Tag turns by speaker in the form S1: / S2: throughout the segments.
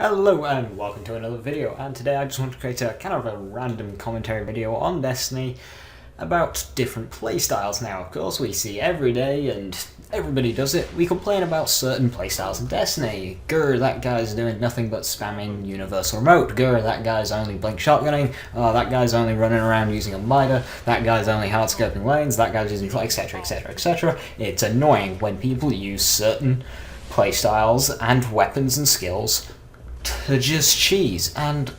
S1: Hello and welcome to another video, and today I just want to create a kind of a random commentary video on Destiny about different playstyles. Now, of course, we see every day, and everybody does it, we complain about certain playstyles in Destiny. Grr, that guy's doing nothing but spamming universal remote. Grr, that guy's only blink shotgunning. Oh, that guy's only running around using a miter. That guy's only hardscoping lanes. That guy's using etc, etc, etc. It's annoying when people use certain playstyles and weapons and skills to just cheese, and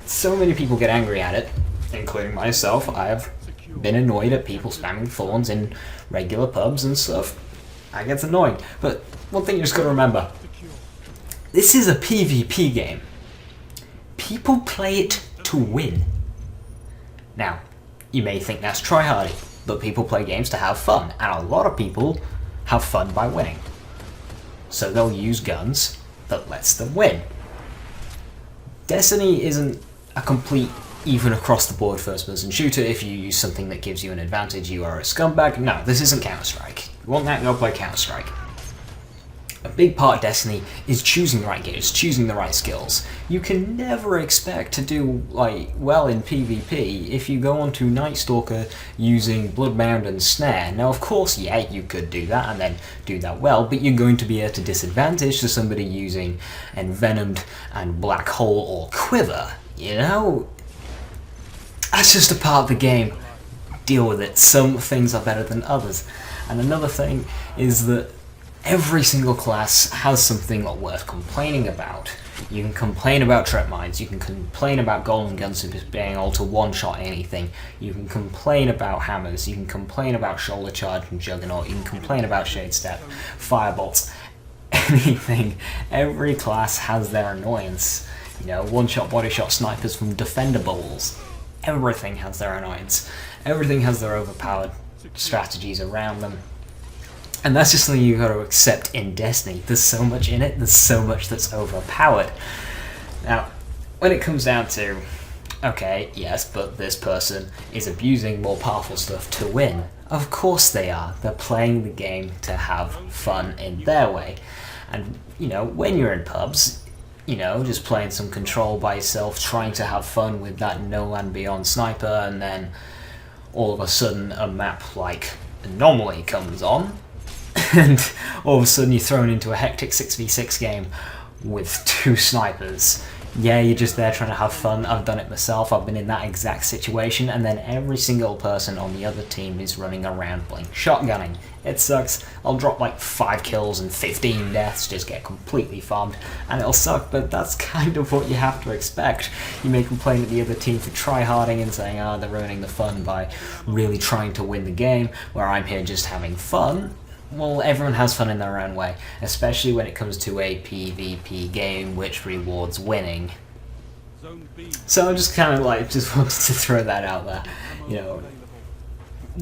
S1: so many people get angry at it, including myself. I have been annoyed at people spamming thorns in regular pubs and stuff. That gets annoying. But one thing you just gotta remember, this is a PvP game. People play it to win. Now, you may think that's tryhardy, but people play games to have fun, and a lot of people have fun by winning. So they'll use guns that lets them win. Destiny isn't a complete even across the board first person shooter. If you use something that gives you an advantage, you are a scumbag. No, this isn't Counter-Strike. You want that, go play Counter-Strike. A big part of Destiny is choosing the right gears, choosing the right skills. You can never expect to do well in PvP if you go onto Night Stalker using Bloodbound and Snare. Now, of course, yeah, you could do that and then do that well, but you're going to be at a disadvantage to somebody using Envenomed and Black Hole or Quiver. You know, that's just a part of the game. Deal with it. Some things are better than others. And another thing is that every single class has something worth complaining about. You can complain about trap mines, you can complain about golden guns being able to one-shot anything, you can complain about hammers, you can complain about shoulder charge and juggernaut, you can complain about shade step, firebolts, anything. Every class has their annoyance. You know, one-shot body shot snipers from defender balls. Everything has their annoyance. Everything has their overpowered strategies around them. And that's just something you've got to accept in Destiny. There's so much in it, there's so much that's overpowered. Now, when it comes down to, okay, yes, but this person is abusing more powerful stuff to win. Of course they are. They're playing the game to have fun in their way. And, you know, when you're in pubs, you know, just playing some Control by yourself, trying to have fun with that No Land Beyond sniper, and then all of a sudden a map like Anomaly comes on, and all of a sudden you're thrown into a hectic 6v6 game with two snipers. Yeah, you're just there trying to have fun. I've done it myself. I've been in that exact situation, and then every single person on the other team is running around blink shotgunning. It sucks. I'll drop like 5 kills and 15 deaths, just get completely farmed, and it'll suck, but that's kind of what you have to expect. You may complain at the other team for tryharding and saying, oh, they're ruining the fun by really trying to win the game, where I'm here just having fun. Well, everyone has fun in their own way, especially when it comes to a PvP game which rewards winning. So I'm just kind of just wanted to throw that out there. You know,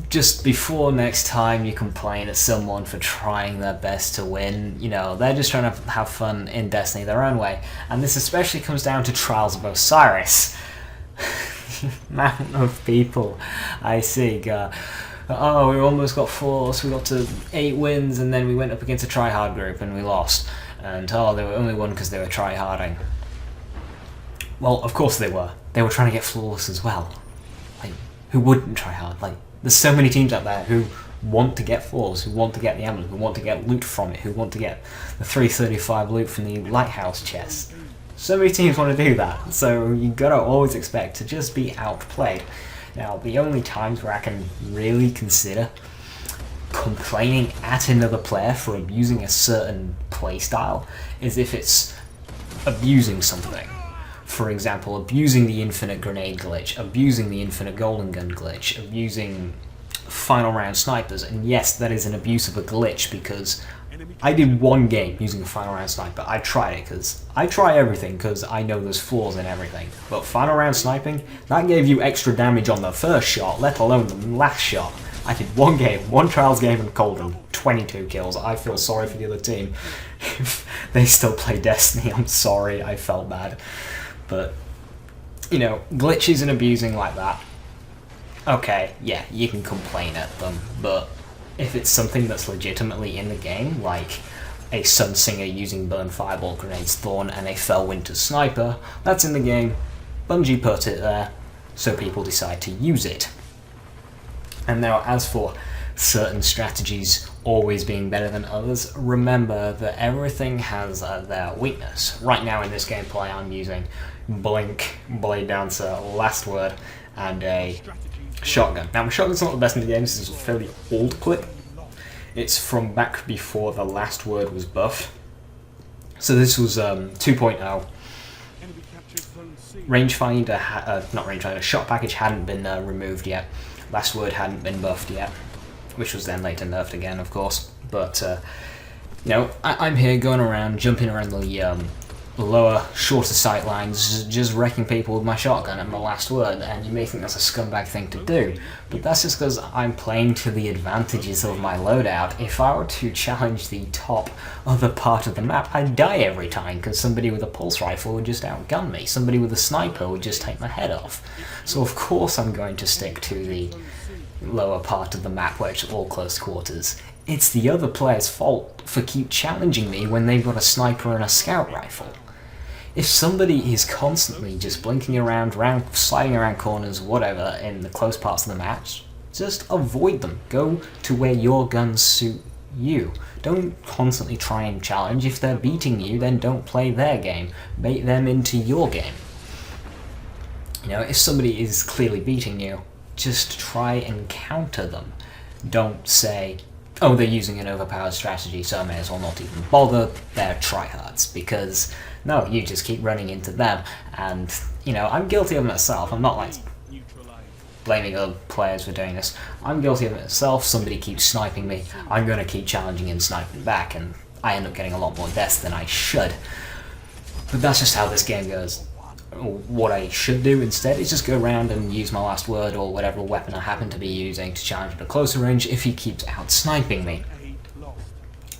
S1: just before next time you complain at someone for trying their best to win, you know, they're just trying to have fun in Destiny their own way. And this especially comes down to Trials of Osiris. Amount of people I see go, oh, we almost got forced, we got to 8 wins, and then we went up against a tryhard group and we lost. And oh, they were only won because they were tryharding. Well, of course they were. They were trying to get flawless as well. Like, who wouldn't try hard? Like, there's so many teams out there who want to get flawless, who want to get the emblem, who want to get loot from it, who want to get the 335 loot from the lighthouse chest. So many teams want to do that, so you gotta always expect to just be outplayed. Now, the only times where I can really consider complaining at another player for abusing a certain playstyle is if it's abusing something. For example, abusing the infinite grenade glitch, abusing the infinite golden gun glitch, abusing final round snipers. And yes, that is an abuse of a glitch, because I did one game using a final round sniper. I tried it because I try everything because I know there's flaws in everything. But final round sniping, that gave you extra damage on the first shot, let alone the last shot. I did one game, one Trials game in Colden, 22 kills. I feel sorry for the other team. If they still play Destiny, I'm sorry, I felt bad. But, you know, glitches and abusing like that, okay, yeah, you can complain at them, but if it's something that's legitimately in the game, like a Sun Singer using Burn Fireball Grenades Thorn and a Fellwinter Sniper. That's in the game. Bungie put it there, so people decide to use it. And now, as for certain strategies always being better than others, remember that everything has their weakness. Right now in this gameplay I'm using Blink, Blade Dancer, Last Word, and a shotgun. Now my shotgun's not the best in the game, this is a fairly old clip. It's from back before the Last Word was buffed. So this was 2.0. Rangefinder, not rangefinder, shot package hadn't been removed yet. Last Word hadn't been buffed yet, which was then later nerfed again, of course. But, you know, I'm here going around, jumping around the lower, shorter sight lines, just wrecking people with my shotgun at my Last Word, and you may think that's a scumbag thing to do, but that's just because I'm playing to the advantages of my loadout. If I were to challenge the top other part of the map, I'd die every time, because somebody with a pulse rifle would just outgun me, somebody with a sniper would just take my head off. So of course I'm going to stick to the lower part of the map where it's all close quarters. It's the other player's fault for keep challenging me when they've got a sniper and a scout rifle. If somebody is constantly just blinking around, sliding around corners, whatever, in the close parts of the match, just avoid them. Go to where your guns suit you. Don't constantly try and challenge. If they're beating you, then don't play their game. Bait them into your game. You know, if somebody is clearly beating you, just try and counter them. Don't say, oh, they're using an overpowered strategy, so I may as well not even bother. They're tryhards, because no, you just keep running into them. And, you know, I'm guilty of it myself. I'm not like blaming other players for doing this. I'm guilty of it myself. Somebody keeps sniping me. I'm going to keep challenging and sniping back, and I end up getting a lot more deaths than I should. But that's just how this game goes. What I should do instead is just go around and use my Last Word or whatever weapon I happen to be using to challenge at a closer range if he keeps out-sniping me.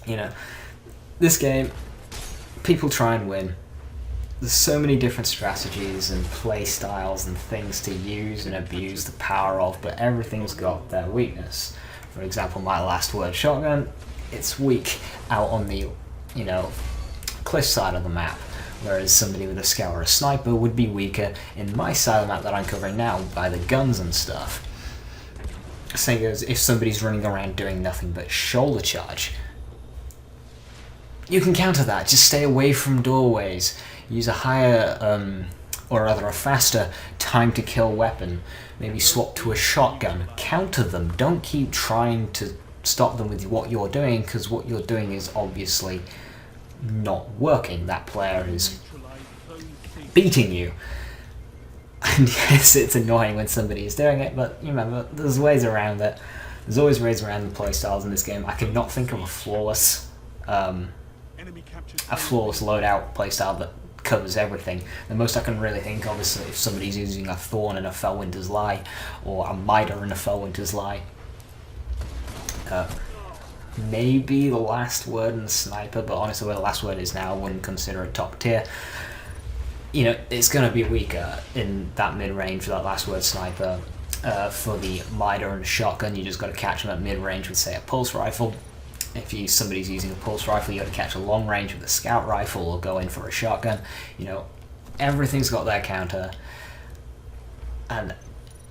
S1: You know, this game, people try and win. There's so many different strategies and play styles and things to use and abuse the power of, but everything's got their weakness. For example, my Last Word shotgun, it's weak out on the, you know, cliff side of the map, whereas somebody with a scout or a sniper would be weaker in my side of the map that I'm covering now by the guns and stuff. Same goes if somebody's running around doing nothing but shoulder charge. You can counter that, just stay away from doorways. Use a higher, or rather a faster time to kill weapon. Maybe swap to a shotgun. Counter them. Don't keep trying to stop them with what you're doing, because what you're doing is obviously not working. That player is beating you. And yes, it's annoying when somebody is doing it, but remember, there's ways around it. There's always ways around the playstyles in this game. I could not think of a flawless loadout playstyle that covers everything. The most I can really think of is if somebody's using a Thorn and a Fellwinter's Lie, or a Mitre and a Fellwinter's Lie. Maybe the Last Word and the Sniper, but honestly where the Last Word is now, I wouldn't consider it top tier. You know, it's going to be weaker in that mid-range for that Last Word Sniper. For the Mitre and shotgun, you just got to catch them at mid-range with, say, a pulse rifle. If somebody's using a pulse rifle, you got to catch a long range with a scout rifle or go in for a shotgun. You know, everything's got their counter. And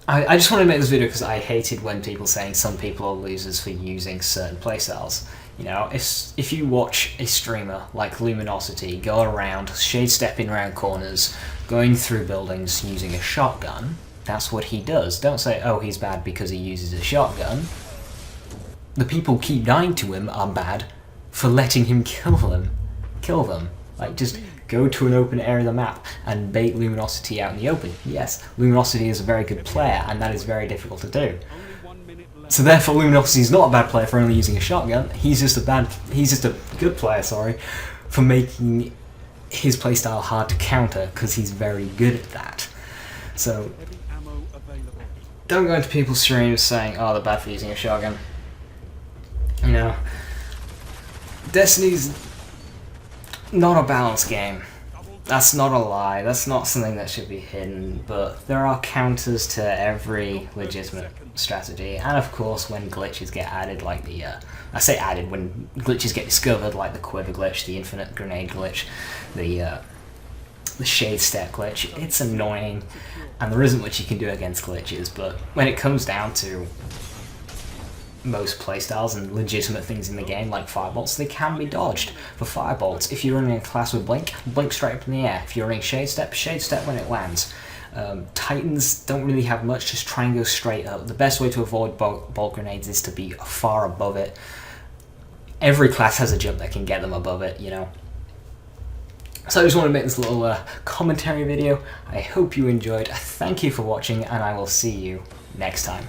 S1: I just want to make this video because I hated when people saying some people are losers for using certain playstyles. You know, if you watch a streamer like Luminosity go around, shade stepping around corners, going through buildings using a shotgun, that's what he does. Don't say, oh, he's bad because he uses a shotgun. The people keep dying to him are bad for letting him kill them. Like, just go to an open area of the map and bait Luminosity out in the open. Yes, Luminosity is a very good player, and that is very difficult to do. So therefore, Luminosity is not a bad player for only using a shotgun. He's just a good player, sorry, for making his playstyle hard to counter because he's very good at that. So don't go into people's streams saying, "Oh, they're bad for using a shotgun." You know, Destiny's not a balanced game. That's not a lie, that's not something that should be hidden, but there are counters to every legitimate strategy, and of course when glitches get added, like the, I say added, when glitches get discovered, like the quiver glitch, the infinite grenade glitch, the shade step glitch, it's annoying, and there isn't much you can do against glitches, but when it comes down to most playstyles and legitimate things in the game, like firebolts, they can be dodged. For firebolts, if you're running a class with blink straight up in the air. If you're running shade step when it lands. Titans don't really have much, just try and go straight up. The best way to avoid bolt grenades is to be far above it. Every class has a jump that can get them above it, you know. So I just want to make this little commentary video. I hope you enjoyed. Thank you for watching, and I will see you next time.